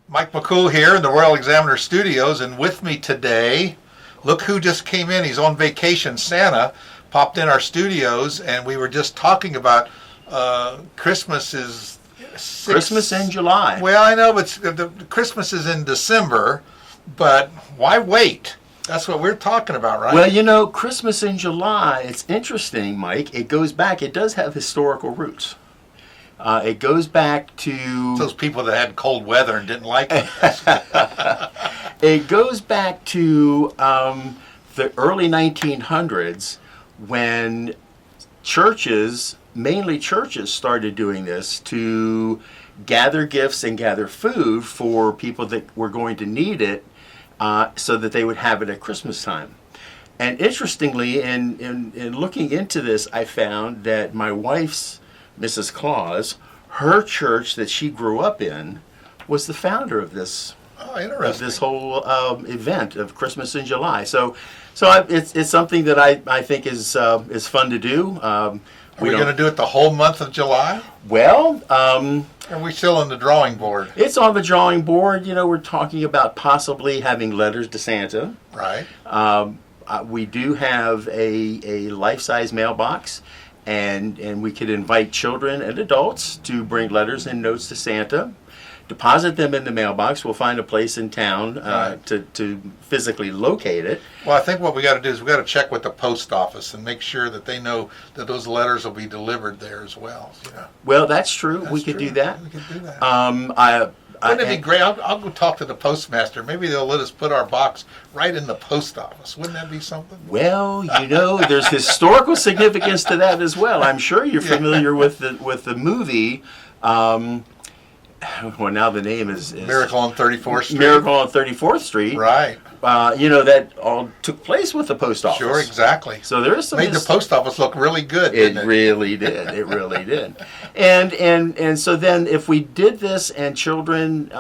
Mike McCool here in the Royal Examiner Studios, and with me today, look who just came in. He's on vacation. Santa popped in our studios, and we were just talking about Christmas is Christmas in July. Well, I know, but the Christmas is in December, but why wait? That's what we're talking about, right? Well, you know, Christmas in July, it's interesting, Mike. It goes back, it does have historical roots. It goes back to... Those people that had cold weather and didn't like it. It goes back to the early 1900s when churches, mainly churches, started doing this to gather gifts and gather food for people that were going to need it so that they would have it at Christmas time. And interestingly, in looking into this, I found that my wife's Mrs. Claus, her church that she grew up in, was the founder of this. Oh, interesting. Of this whole event of Christmas in July. So it's something that I think is fun to do. Are we going to do it the whole month of July? Well, are we still on the drawing board? It's on the drawing board. You know, we're talking about possibly having letters to Santa. Right. We do have a life-size mailbox. And we could invite children and adults to bring letters and notes to Santa, deposit them in the mailbox. We'll find a place in town Right. to physically locate it. Well, I think what we got to do is we got to check with the post office and make sure that they know that those letters will be delivered there as well. You know. Well, that's true. That's we could true. do that. We could do that. Wouldn't it be great? I'll go talk to the postmaster. Maybe they'll let us put our box right in the post office. Wouldn't that be something? Well, you know, there's historical significance to that as well. I'm sure you're familiar with the movie. Well, now the name is Miracle on 34th Street. Miracle on 34th Street. Right. You know, that all took place with the post office. Sure, exactly. So there is some... Made the post office look really good, didn't it? Really did. It really did. And so then if we did this and children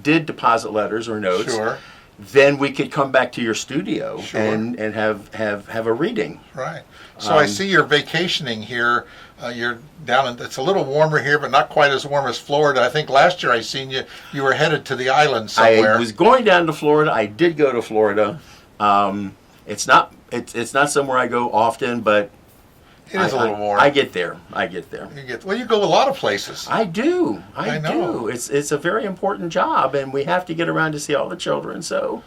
did deposit letters or notes, Sure. then we could come back to your studio Sure. and have a reading. Right. So I see you're vacationing here. You're down in, it's a little warmer here, but not quite as warm as Florida. I think last year I seen you were headed to the island somewhere. I was going down to Florida. I did go to Florida. It's not somewhere I go often, but It is a little warm. I get there. You go a lot of places. I do. I know. It's a very important job, and we have to get around to see all the children. So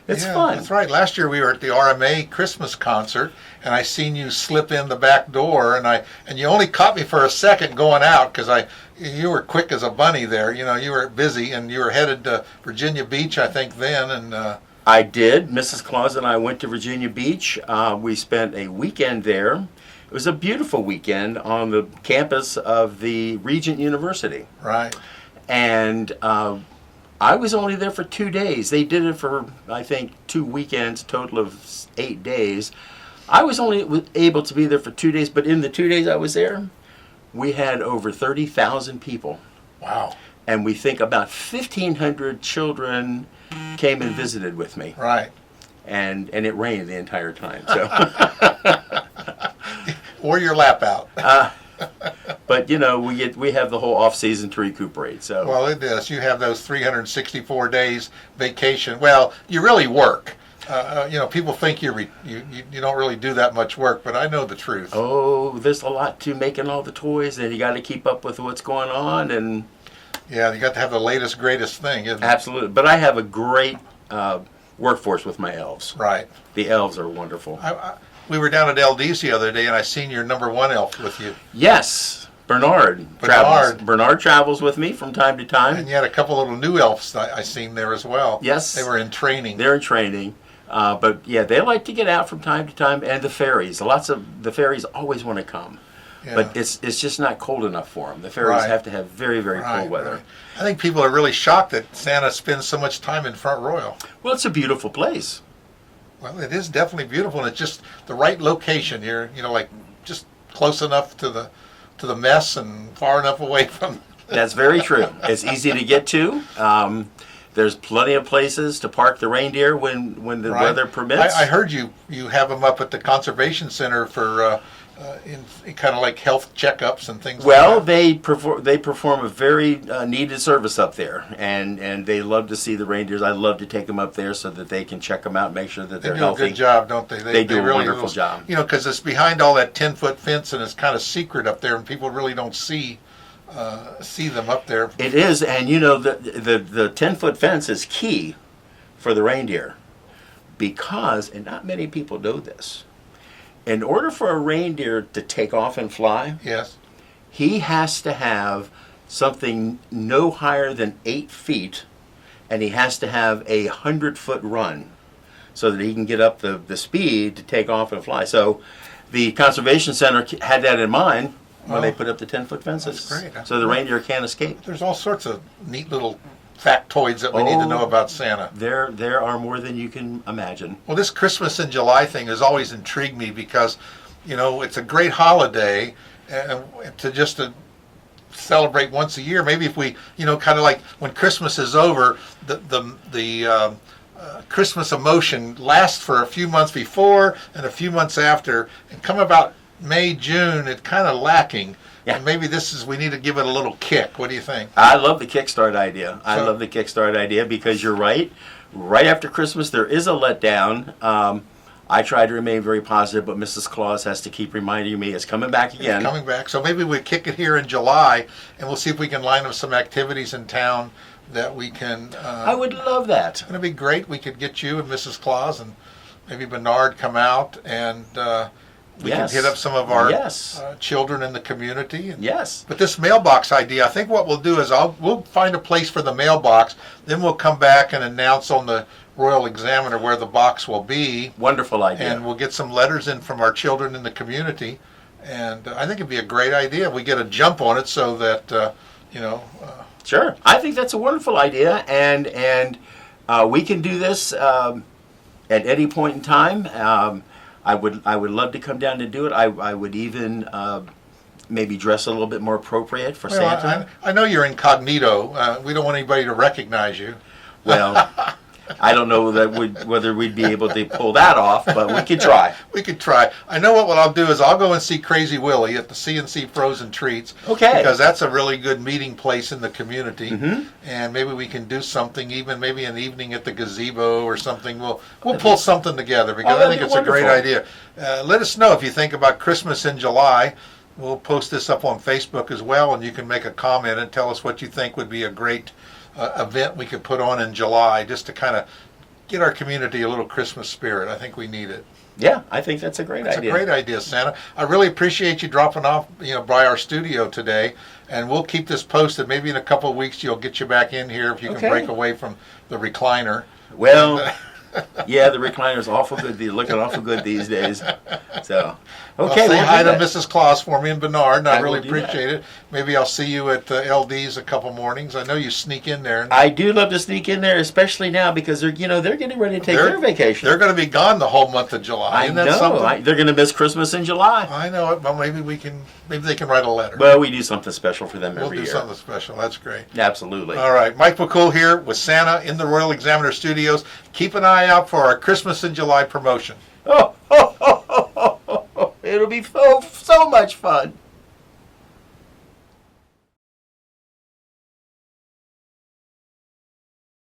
it's fun. That's right. Last year we were at the RMA Christmas concert, and I seen you slip in the back door, and you only caught me for a second going out because you were quick as a bunny there. You know, you were busy, and you were headed to Virginia Beach, I think, then, and. I did. Mrs. Claus and I went to Virginia Beach. We spent a weekend there. It was a beautiful weekend on the campus of the Regent University. Right. And I was only there for 2 days. They did it for, I think, 2 weekends, total of 8 days. I was only able to be there for 2 days, but in the 2 days I was there, we had over 30,000 people. Wow. And we think about 1,500 children came and visited with me. Right. And it rained the entire time. So. Or your lap out. But you know, we have the whole off season to recuperate. So well, it is. You have those 364 days vacation. Well, you really work. You know, people think you don't really do that much work, but I know the truth. Oh, there's a lot to making all the toys, and you got to keep up with what's going on, and yeah, you got to have the latest, greatest thing. Isn't it? Absolutely. But I have a great workforce with my elves. Right. The elves are wonderful. We were down at LD's the other day, and I seen your number one elf with you. Yes, Bernard travels. Bernard travels with me from time to time. And you had a couple little new elves I seen there as well. Yes. They were in training. They're in training. But yeah, they like to get out from time to time, and the fairies. Lots of the fairies always want to come. Yeah. But it's just not cold enough for them. The fairies have to have very, very cold weather. Right. I think people are really shocked that Santa spends so much time in Front Royal. Well, it's a beautiful place. Well, it is definitely beautiful, and it's just the right location. You're, like just close enough to the mess and far enough away from. That's very true. It's easy to get to. There's plenty of places to park the reindeer when the weather permits. I heard you have them up at the conservation center for in kind of like health checkups and things Well, like that? they perform a very needed service up there, and they love to see the reindeers. I love to take them up there so that they can check them out, make sure that They they're do healthy. a good job, don't they? They do a really wonderful job. You know, because it's behind all that 10-foot fence and it's kind of secret up there, and people really don't see them up there. It is, and you know the 10-foot fence is key for the reindeer because, and not many people know this, in order for a reindeer to take off and fly, Yes. he has to have something no higher than 8 feet, and he has to have a 100-foot run so that he can get up the speed to take off and fly. So the Conservation Center had that in mind when they put up the 10-foot fences. That's great. So the reindeer can't escape. There's all sorts of neat little factoids that we need to know about Santa. There are more than you can imagine. Well, this Christmas in July thing has always intrigued me because, you know, it's a great holiday, and to celebrate once a year. Maybe if we, you know, kind of like when Christmas is over, the Christmas emotion lasts for a few months before and a few months after, and come about May, June, it's kind of lacking. Yeah. And maybe we need to give it a little kick. What do you think? I love the Kickstart idea. I So- love the Kickstart idea because you're right. Right after Christmas, there is a letdown. I try to remain very positive, but Mrs. Claus has to keep reminding me it's coming back again. Coming back. So maybe we kick it here in July, and we'll see if we can line up some activities in town that we can. I would love that. It'd be great. We could get you and Mrs. Claus and maybe Bernard come out, and we Yes. can hit up some of our Yes. children in the community. And, Yes. But this mailbox idea, I think what we'll do is we'll find a place for the mailbox. Then we'll come back and announce on the Royal Examiner where the box will be, Wonderful idea. and we'll get some letters in from our children in the community. And I think it'd be a great idea if we get a jump on it, so that you know. Sure. I think that's a wonderful idea, and we can do this at any point in time. I would love to come down and do it. I would even maybe dress a little bit more appropriate for Well, Santa. I know you're incognito. We don't want anybody to recognize you. Well, I don't know whether we'd be able to pull that off, but we could try. We could try. I know what I'll do is I'll go and see Crazy Willie at the C&C Frozen Treats. Okay. Because that's a really good meeting place in the community. Mm-hmm. And maybe we can do something, even maybe an evening at the gazebo or something. We'll pull something together because I that'd think be it's a great wonderful. idea. Let us know if you think about Christmas in July. We'll post this up on Facebook as well, and you can make a comment and tell us what you think would be a great event we could put on in July, just to kind of get our community a little Christmas spirit. I think we need it. Yeah, I think that's a great It's idea. a great idea, Santa. I really appreciate you dropping off, by our studio today, and we'll keep this posted. Maybe in a couple of weeks you'll get you back in here if you can Okay. break away from the recliner. Well, yeah, the recliner's awful good. They're looking awful good these days. So, okay, Well, say we'll hi do to that. Mrs. Claus for me and Bernard, and I I will really do that. appreciate it. Maybe I'll see you at LD's a couple mornings. I know you sneak in there. I do love to sneak in there, especially now because they're getting ready to take their vacation. They're going to be gone the whole month of July. I Isn't that know. something? They're going to miss Christmas in July. I know it. Well, maybe they can write a letter. Well, we do something special for them We'll every do year. something special. That's great. Absolutely. All right, Mike McCool here with Santa in the Royal Examiner Studios. Keep an eye out for our Christmas in July promotion. It'll be so much fun.